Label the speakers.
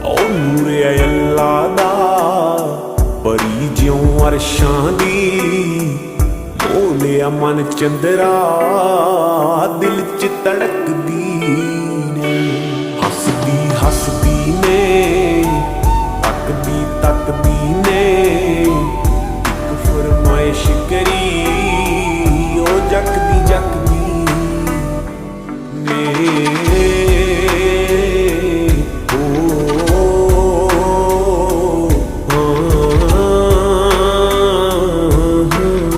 Speaker 1: ओ नूरे अल्लाह दा परी ज्यों अरशां दी मोलिया मन चंदरा दिल च धड़कदी ने हसदी हसदी